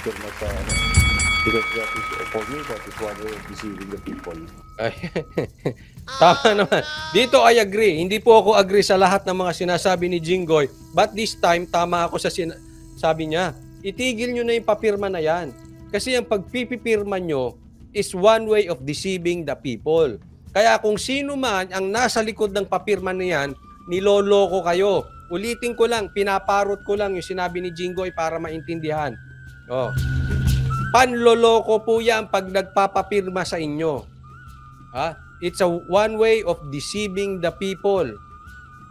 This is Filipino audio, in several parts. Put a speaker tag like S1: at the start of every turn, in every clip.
S1: pipirma sa ano. Because that is, for me, that is one way of deceiving the people.
S2: Ay, tama naman. Dito I agree. Hindi po ako agree sa lahat ng mga sinasabi ni Jinggoy. But this time, tama ako sa sabi niya. Itigil nyo na yung papirma na yan. Kasi ang pagpipipirma nyo is one way of deceiving the people. Kaya kung sino man ang nasa likod ng papirma na yan, niloloko kayo. Ulitin ko lang, pinaparot ko lang yung sinabi ni Jinggoy para maintindihan. Oh. Panloloko po yan pag nagpapapirma sa inyo. It's a one way of deceiving the people.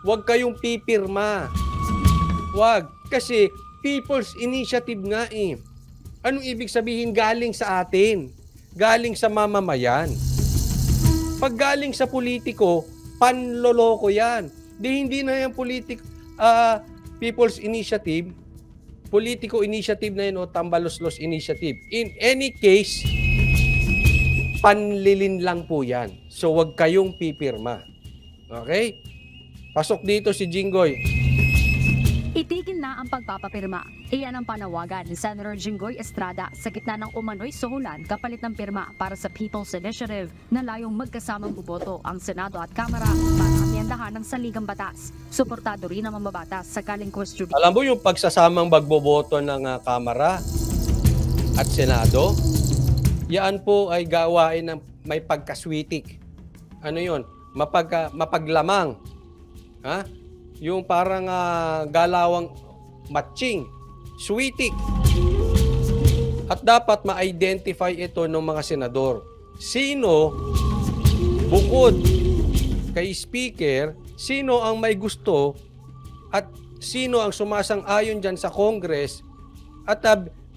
S2: Huwag kayong pipirma. Huwag. Kasi people's initiative nga eh. Anong ibig sabihin galing sa atin? Galing sa mamamayan. Pag galing sa politiko, panloloko yan. Hindi na yan people's initiative. Politico initiative na yun o tambalos-los initiative. In any case, panlilin lang po yan. So, wag kayong pipirma. Okay? Pasok dito si Jinggoy.
S3: Itigil na ang pagpapapirma. Iyan ang panawagan ni Senator Jinggoy Estrada sa gitna ng umano'y suhulan kapalit ng pirma para sa People's Initiative na layong magkasamang buboto ang Senado at Kamara para amyendahan ng saligang batas. Suportado rin ang mamabatas sakaling question.
S2: Alam mo yung pagsasamang magboboto ng Kamara at Senado? Yan po ay gawain ng may pagkaswitik. Ano yun? Mapaglamang. Ha? Yung parang galawang matching, sweetik. At dapat ma-identify ito ng mga senador. Sino, bukod kay speaker, sino ang may gusto at sino ang sumasang-ayon dyan sa Congress at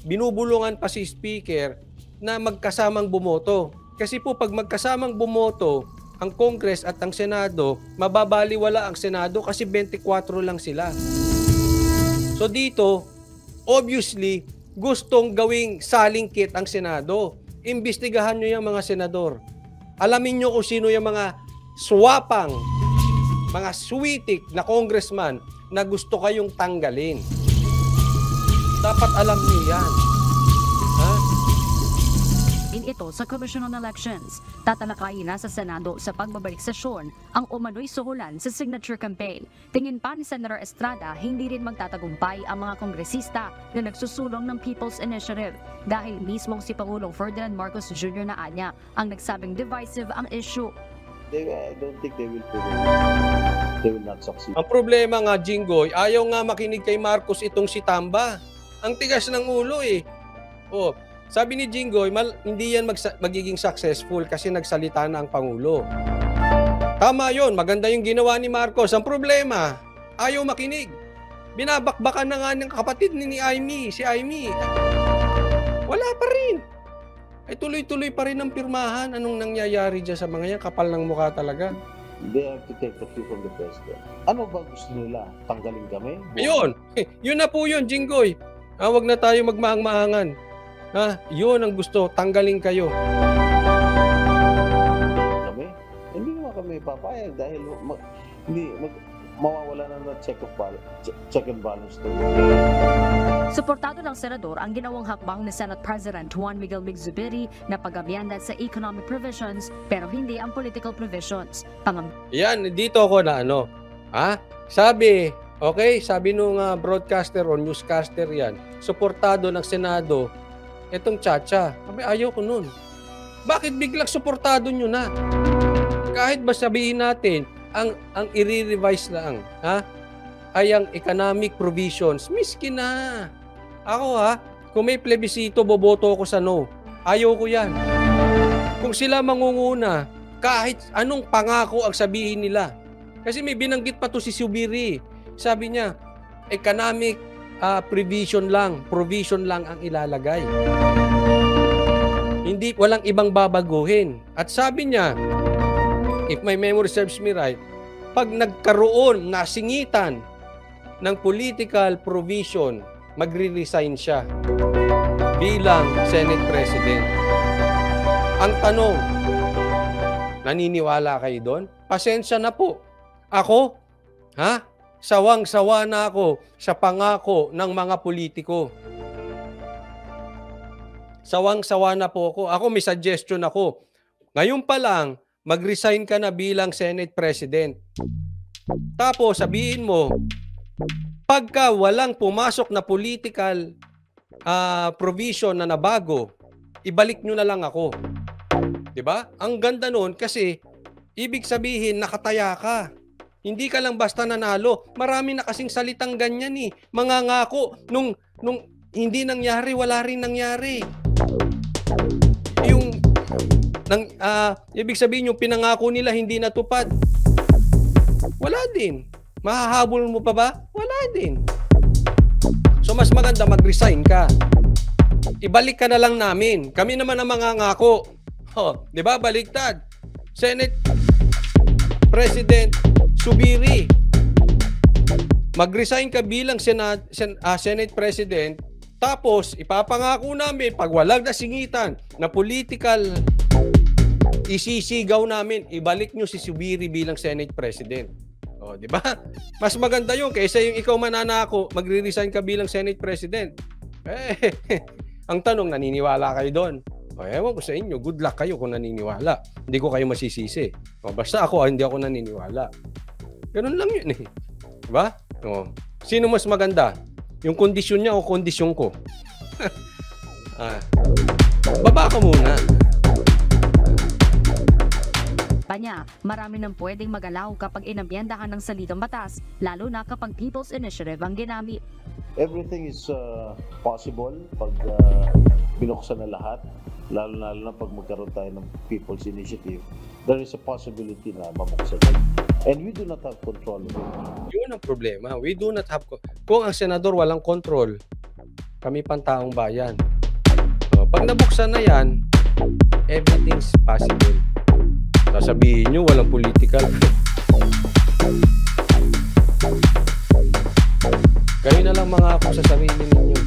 S2: binubulungan pa si speaker na magkasamang bumoto. Kasi po pag magkasamang bumoto, ang Congress at ang Senado, mababaliwala ang Senado kasi 24 lang sila. So dito, obviously, gustong gawing salingkit ang Senado. Imbestigahan nyo yung mga senador. Alamin nyo kung sino yung mga swapang, mga sweetik na congressman na gusto kayong tanggalin. Dapat alam nyo yan.
S3: Ito sa Commission on Elections. Tatalakayin na sa Senado sa pagbabalik sesyon ang umano'y suhulan sa signature campaign. Tingin pa ni Senator Estrada, hindi rin magtatagumpay ang mga kongresista na nagsusulong ng People's Initiative dahil mismong si Pangulong Ferdinand Marcos Jr. na anya ang nagsabing divisive ang issue.
S1: I don't think they will not succeed.
S2: Ang problema nga, Jinggoy, ayaw nga makinig kay Marcos itong si Tamba. Ang tigas ng ulo eh. Oh, sabi ni Jinggoy, hindi yan magiging successful kasi nagsalita na ang Pangulo. Tama yon, maganda yung ginawa ni Marcos. Ang problema, ayaw makinig. Binabakbakan na nga ng kapatid ni Amy, si Amy. Wala pa rin. Ay tuloy-tuloy pa rin ang pirmahan. Anong nangyayari dyan sa mga yan? Kapal ng mukha talaga.
S1: They have to take the cue from the president. Ano ba gusto nila? Tanggalin kami?
S2: Ayun. Yun na po yun, Jinggoy. Huwag na tayo magmaang-maangan. Yun ang gusto, tanggalin kayo.
S1: Kami? Hindi naman kami papayag dahil mawawala na ng check and balance to.
S3: Suportado ng senador ang ginawang hakbang ni Senate President Juan Miguel Migzubiri na pag-amyenda sa economic provisions pero hindi ang political provisions.
S2: Yan, dito ako na Sabi nung broadcaster o newscaster yan, suportado ng Senado itong Chacha. Sabi, ayaw ko nun. Bakit biglang suportado nyo na? Kahit ba sabihin natin, ang i-revise lang, ay ang economic provisions, miskin na. Ako kung may plebisito, boboto ako sa no. Ayaw ko yan. Kung sila mangunguna, kahit anong pangako ang sabihin nila. Kasi may binanggit pa to si Subiri. Sabi niya, economic provision lang ang ilalagay. Walang ibang babaguhin. At sabi niya, if my memory serves me right, pag nagkaroon, nasingitan ng political provision, magre-resign siya bilang Senate President. Ang tanong, naniniwala kayo doon? Pasensya na po. Ako, sawang-sawa na ako sa pangako ng mga politiko. Sawang-sawa na po ako. Ako may suggestion ako. Ngayon pa lang, mag-resign ka na bilang Senate President. Tapos sabihin mo, pagka walang pumasok na political provision na nabago, ibalik nyo na lang ako. 'Di ba? Ang ganda noon kasi ibig sabihin nakataya ka. Hindi ka lang basta nanalo. Marami na kasing salitang ganyan eh. Mangangako nung hindi nangyari, wala rin nangyari. Yung ibig sabihin yung pinangako nila hindi natupad. Wala din. Mahahabol mo pa ba? Wala din. So mas maganda mag-resign ka. Ibalik ka na lang namin. Kami naman ang mangangako. Oh, 'di ba? Baliktad. Senate President Subiri. Mag-resign ka bilang Senate President, tapos ipapangako namin pag walang nasingitan na political isisigaw namin, ibalik nyo si Subiri bilang Senate President. O, di ba? Mas maganda yun kaysa yung ikaw mananako, magre-resign ka bilang Senate President. Ang tanong, naniniwala kayo doon? O, ewan ko sa inyo, good luck kayo kung naniniwala. Hindi ko kayo masisisi. O, basta ako, hindi ako naniniwala. Ganun lang yun eh. Diba? O, sino mas maganda? Yung kondisyon niya o kondisyon ko? Baba ka muna.
S3: Panya, marami nang pwedeng magalaw kapag inamyendahan ng salitang batas, lalo na kapag People's Initiative ang ginamit.
S1: Everything is possible pag binuksan na lahat, lalo na pag magkaroon tayo ng People's Initiative. There is a possibility na mabuksan. And we do not have control of it.
S2: Yun ang problema. We do not have kung ang senador walang control, kami pantaong bayan. So, pag nabuksan na yan, everything's possible. Sasabihin nyo, walang political. Kayo na lang mga ako sa sarili ninyo.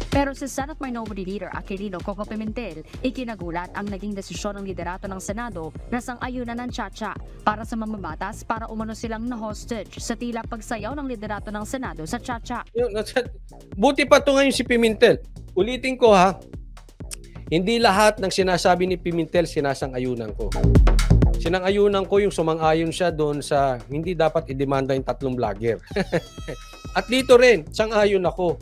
S3: Pero si Senate Minority Leader Aquilino Coco Pimentel, ikinagulat ang naging desisyon ng liderato ng Senado na sang-ayunan ng Chacha para sa mamabatas para umano silang na-hostage sa tila pagsayaw ng liderato ng Senado sa Chacha.
S2: Buti pa ito ngayon si Pimentel. Ulitin ko ha, hindi lahat ng sinasabi ni Pimentel sinasang-ayunan ko. Sinang-ayunan ko yung sumang-ayon siya doon sa hindi dapat idemanda yung 3 vlogger. At dito rin, sang-ayon ako.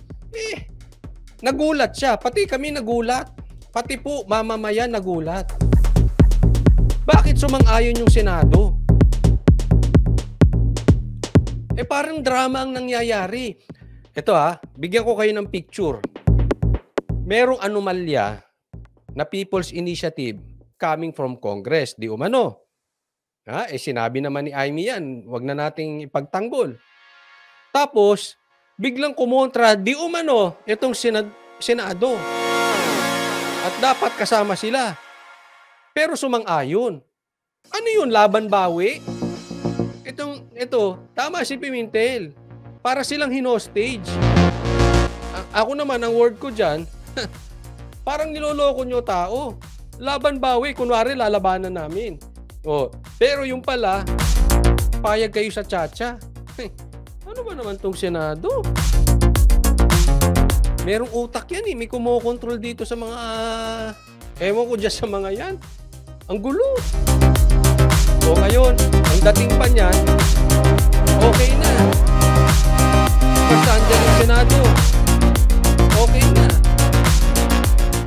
S2: Nagulat siya. Pati kami nagulat. Pati po mamamayan nagulat. Bakit sumang-ayon yung Senado? Parang drama ang nangyayari. Ito bigyan ko kayo ng picture. Merong anomalya na People's Initiative coming from Congress. Di umano. Sinabi naman ni Amy yan, wag na nating ipagtanggol. Tapos, biglang kumontra, di umano, itong Senado. At dapat kasama sila. Pero sumang-ayon. Ano yun, laban bawi? Ito, tama si Pimentel. Para silang hinostage. Ako naman, ang word ko dyan, parang niloloko nyo tao. Laban bawi, kunwari lalabanan namin. Pero yung pala, payag kayo sa Chacha. Ano ba naman tong Senado? Merong utak yan may kumokontrol dito sa mga... ewan ko dyan sa mga yan. Ang gulo. Ngayon, ang dating pa niyan, okay na. Basta andyan yung Senado. Okay na.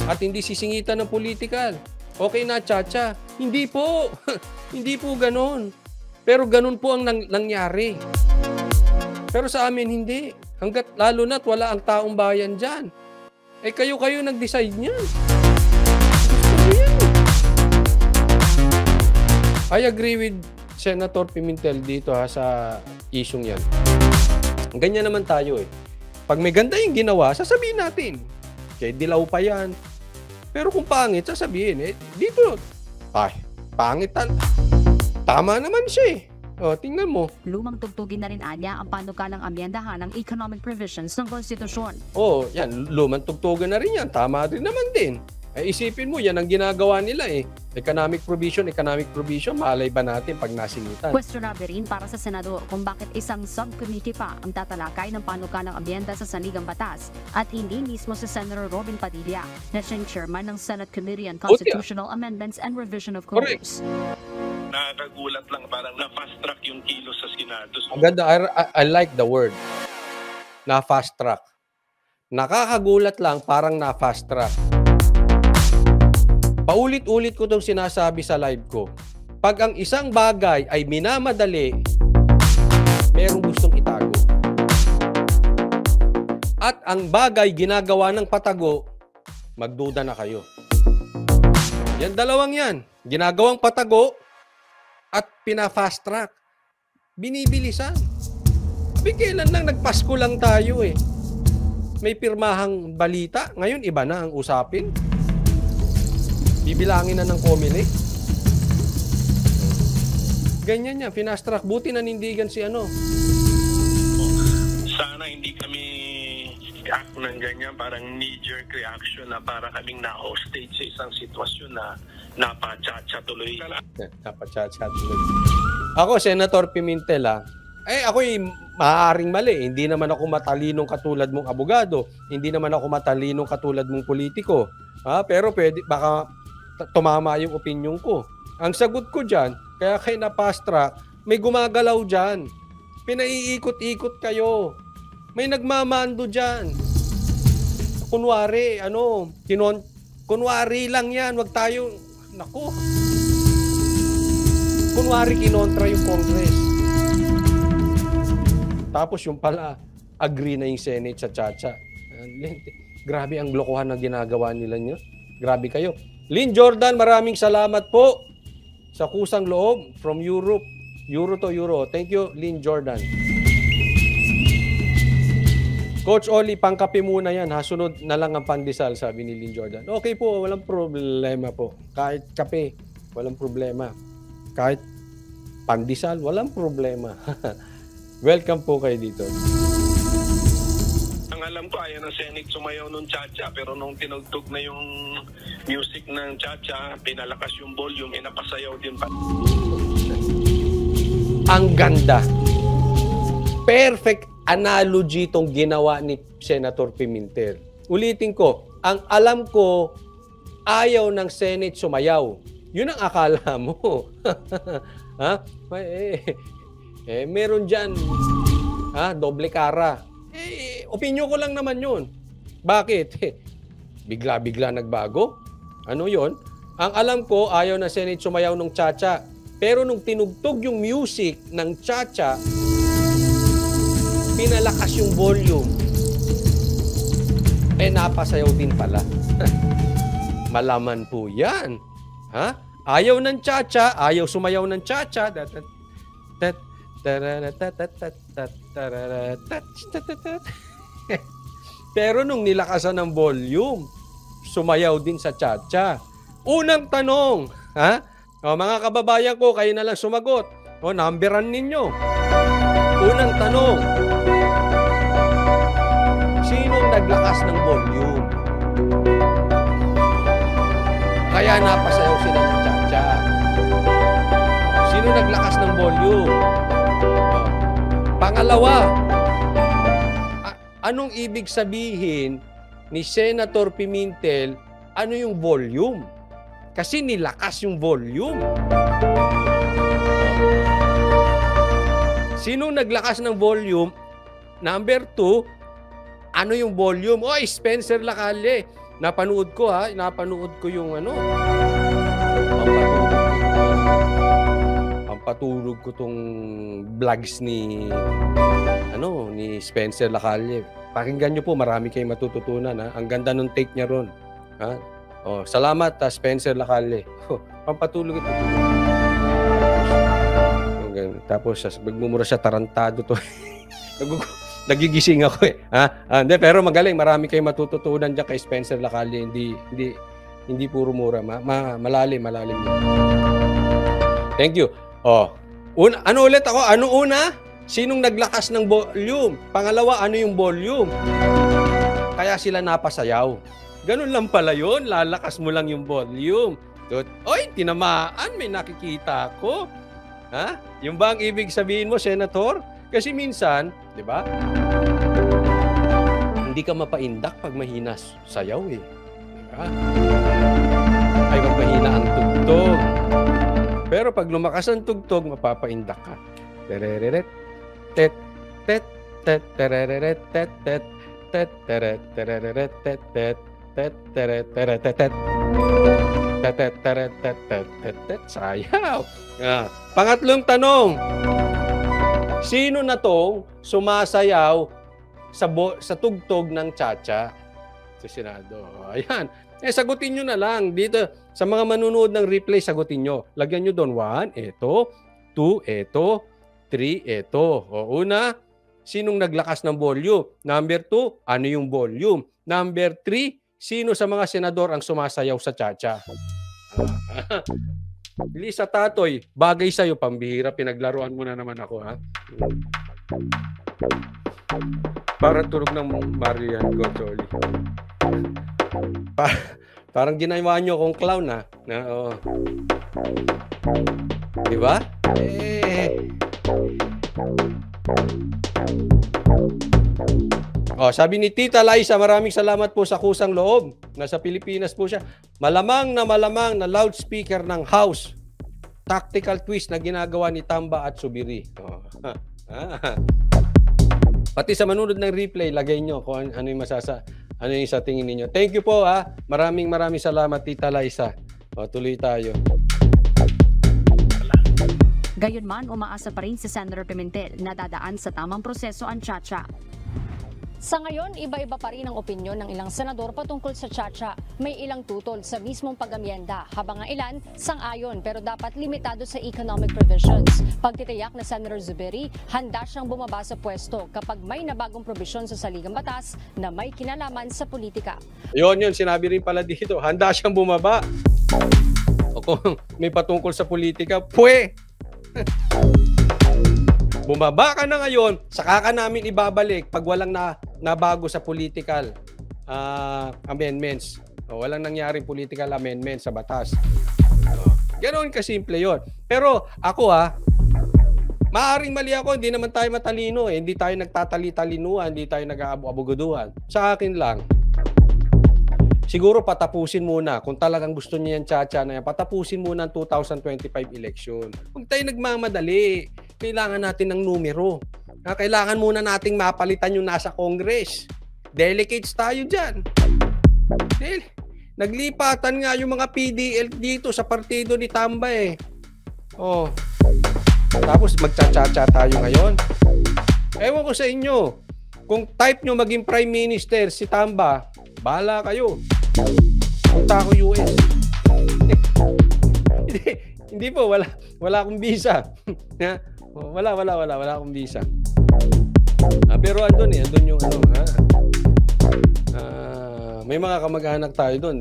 S2: At hindi sisingitan ng political. Okay na, Chacha. Hindi po. Hindi po ganon. Pero ganon po ang nangyari. Pero sa amin, hindi. Hanggat lalo na't wala ang taong bayan dyan. Kayo nag-decide niyan. Gusto mo yan. I agree with Senator Pimentel dito sa isyong yan. Ganyan naman tayo Pag may ganda yung ginawa, sasabihin natin. Kaya dilaw pa yan. Pero kung pangit, sasabihin, dito, pangit. Tama naman siya tingnan mo.
S3: Lumang tugtugin na rin anya ang panukalang amyendahan ng economic provisions ng konstitusyon.
S2: Yan, lumang tugtugan na rin yan. Tama rin naman din. Isipin mo, yan ang ginagawa nila eh. Economic provision, malay ba natin pag nasingitan?
S3: Questionable rin para sa Senado kung bakit isang subcommittee pa ang tatalakay ng panukalang abyenda sa saligang batas at hindi mismo si Senator Robin Padilla na siyang chairman ng Senate Committee on Constitutional Amendments and Revision of Codes.
S4: Nakakagulat lang, parang na-fast track yung kilos sa Senado.
S2: Ang ganda, I like the word. Na-fast track. Nakakagulat lang, parang na-fast track. Paulit-ulit ko itong sinasabi sa live ko. Pag ang isang bagay ay minamadali, merong gustong itago. At ang bagay ginagawa ng patago, magduda na kayo. Yan dalawang yan. Ginagawang patago at pina-fast track. Binibilisan. Kailan lang nagpasko lang tayo eh. May pirmahang balita. Ngayon iba na ang usapin. Bibilangin na ng Comelec. Ganyan yan, fast track. Buti nanindigan si ano.
S4: Sana hindi kami act ng ganyan, parang knee-jerk reaction na para kaming na-hostage sa isang sitwasyon na napachacha tuloy.
S2: Napachacha tuloy. Ako, Senator Pimentel, ako'y maaaring mali. Hindi naman ako matalinong katulad mong abogado. Hindi naman ako matalinong katulad mong politiko. Pero pwede, baka tumama yung opinion ko. Ang sagot ko dyan, kaya kayo na fast track, may gumagalaw dyan. Pinaiikot-ikot kayo. May nagmamando dyan. Kunwari, kunwari lang yan. Wag tayo, naku. Kunwari kinontra yung Congress. Tapos yung pala, agree na yung Senate sa Chacha. Grabe ang lokohan na ginagawa nila nyo. Grabe kayo. Lynn Jordan, maraming salamat po sa kusang loob from Europe. Euro to Euro. Thank you, Lynn Jordan. Coach Oli, pangkape muna yan. Sunod na lang ang pandesal, sabi ni Lynn Jordan. Okay po, walang problema po. Kahit kape, walang problema. Kahit pandesal, walang problema. Welcome po kayo dito.
S4: Ang alam ko, ayaw ng Senate sumayaw nung Chacha, pero nung tinugtog na yung music ng Chacha, pinalakas yung volume, napasayaw din pa.
S2: Ang ganda. Perfect analogy itong ginawa ni Senator Pimentel. Ulitin ko, ang alam ko, ayaw ng Senate sumayaw. Yun ang akala mo. Meron dyan, doble kara. Opinyon ko lang naman yun. Bakit? Bigla-bigla nagbago? Ano yun? Ang alam ko, ayaw na Senate sumayaw ng Chacha. Pero nung tinugtog yung music ng Chacha, pinalakas yung volume. Napasayaw din pala. Malaman po yan. Ayaw ng Chacha, ayaw sumayaw ng Chacha. Pero nung nilakasan ng volume, sumayaw din sa Chacha. Unang tanong, mga kababayan ko, kayo na lang sumagot. Numberan ninyo. Unang tanong, sinong naglakas ng volume? Kaya napasayaw sila ng Chacha. Sino naglakas ng volume? Pangalawa, anong ibig sabihin ni Senator Pimentel, ano yung volume? Kasi nilakas yung volume. Sino naglakas ng volume? Number 2, ano yung volume? Spencer Lacalle. Napanood ko napanood ko yung pampatulog ko tong vlogs ni Spencer Lacalle. Pakinggan nyo po, marami kayong matututunan. Ang ganda ng take niya ron. Salamat Spencer Lacalle. Pampatulog ito. Tapos magmumura siya, tarantado to. Nagigising ako pero magaling, marami kayong matututunan diyan kay Spencer Lacalle. Hindi puro mura, malalim. Thank you. Ano ulit ako? Ano una? Sinong naglakas ng volume? Pangalawa, ano yung volume? Kaya sila napasayaw. Ganun lang pala yun. Lalakas mo lang yung volume. Oy, tinamaan. May nakikita ko. Ha? Yung ba ang ibig sabihin mo, Senator? Kasi minsan, di ba? Hindi ka mapaindak pag mahina sayaw eh. Diba? Ay, pag mahina ang tugtog. Pero pag lumakas ang tugtog, mapapaindak ka. Terereret, tet, tet, tet, terereret, tet, tet, tet, teret, terereret, tet, tet, tet, teret, teret, tet, tet, tet, teret, tet, tet, tet, tet, sayaw. Pangatlong tanong. Sino na tong sumasayaw sa tugtog ng cha-cha sa Senado? Ayan. Sagutin nyo na lang. Dito, sa mga manunood ng replay, sagutin nyo. Lagyan nyo doon, 1, ito, 2, ito, 3, ito. O una, sinong naglakas ng volume? Number 2, ano yung volume? Number 3, sino sa mga senador ang sumasayaw sa cha-cha? Lisa Tatoy, bagay sa'yo, pambihira, pinaglaruan mo na naman ako, ha? Parang tunog ng Marian Gotoli. Parang ginawa nyo akong clown, ha? Oo. Diba? Sabi ni Tita Liza, maraming salamat po sa kusang loob. Nasa Pilipinas po siya. Malamang na loudspeaker ng house. Tactical twist na ginagawa ni Tamba at Subiri. Pati sa manunod ng replay, lagay nyo kung ano yung ano yung sa tingin ninyo. Thank you po, ha. Maraming salamat, Tita Liza. Tuloy tayo.
S3: Gayunman, umaasa pa rin si Senator Pimentel na dadaan sa tamang proseso ang cha-cha. Sa ngayon, iba-iba pa rin ang opinyon ng ilang senador patungkol sa cha-cha. May ilang tutol sa mismong pag-amyenda, habang ang ilan sang-ayon pero dapat limitado sa economic provisions. Pagtitiyak na Senator Zubiri, handa siyang bumaba sa pwesto kapag may nabagong probisyon sa saligang batas na may kinalaman sa politika.
S2: Yun, sinabi rin pala dito, handa siyang bumaba. O kung may patungkol sa politika, bumaba ka na ngayon, saka ka namin ibabalik pag walang nabago sa political amendments. Walang nangyaring political amendments sa batas. Ganoon kasimple yon. Pero ako maaaring mali ako, hindi naman tayo matalino eh. Hindi tayo nagtatali-talinuan, hindi tayo nag-aabu-abugaduhan. Sa akin lang, siguro patapusin muna, kung talagang gusto niya yung cha-cha na yan, patapusin muna ang 2025 election. Huwag tayo nagmamadali. Kailangan natin ng numero. Kailangan muna nating mapalitan yung nasa Congress. Delegates tayo dyan. Naglipatan nga yung mga PDL dito sa partido ni Tamba eh. Tapos magcha-cha-cha tayo ngayon. Ewan ko sa inyo. Kung type nyo maging Prime Minister si Tamba, bahala kayo. Punta ako US. Hindi po, wala akong visa. Wala akong visa. Pero andun yung may mga kamag-anak tayo doon.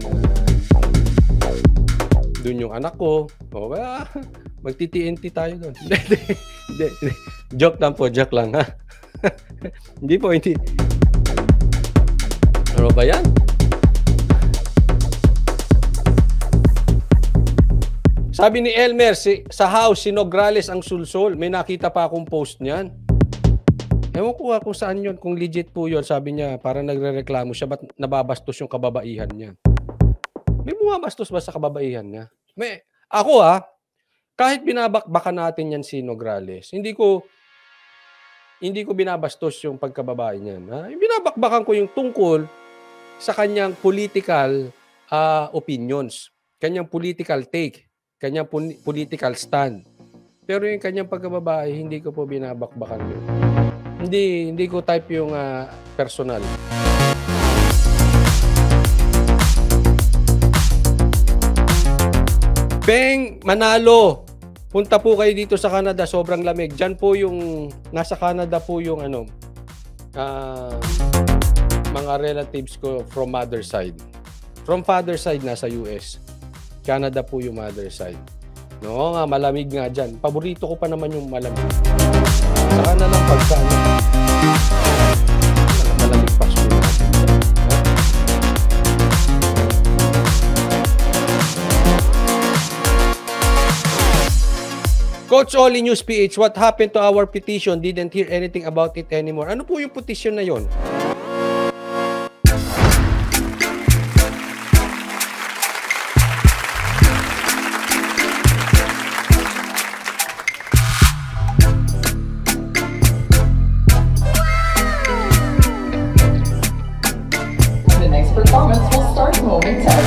S2: Doon yung anak ko. Magti-TNT tayo doon. Joke lang ha. Hindi po, hindi. Ano ba yan? Sabi ni Elmer, sa house, si Nograles ang sulsol. May nakita pa akong post niyan. Ewan ko kung saan yun, kung legit po yun. Sabi niya, parang nagre-reklamo siya, ba't nababastos yung kababaihan niya? May bumabastos ba sa kababaihan niya? Ako kahit binabakbakan natin yan si Nograles, hindi ko binabastos yung pagkababae niyan. Binabakbakan ko yung tungkol sa kanyang political opinions, kanyang political take, kanyang political stand. Pero yung kanyang pagkababae, hindi ko po binabakbakan yun. Hindi ko type yung personal. Beng Manalo, punta po kayo dito sa Canada, sobrang lamig. Diyan po yung, nasa Canada po yung mga relatives ko from mother side. From father side, nasa US. Canada po yung mother side. No, malamig nga dyan. Paborito ko pa naman yung malamig. Saka na lang pagka malamig pa school. Coach Oli News PH, what happened to our petition? Didn't hear anything about it anymore. Ano po yung petition na yon?
S5: The next performance will start momentarily.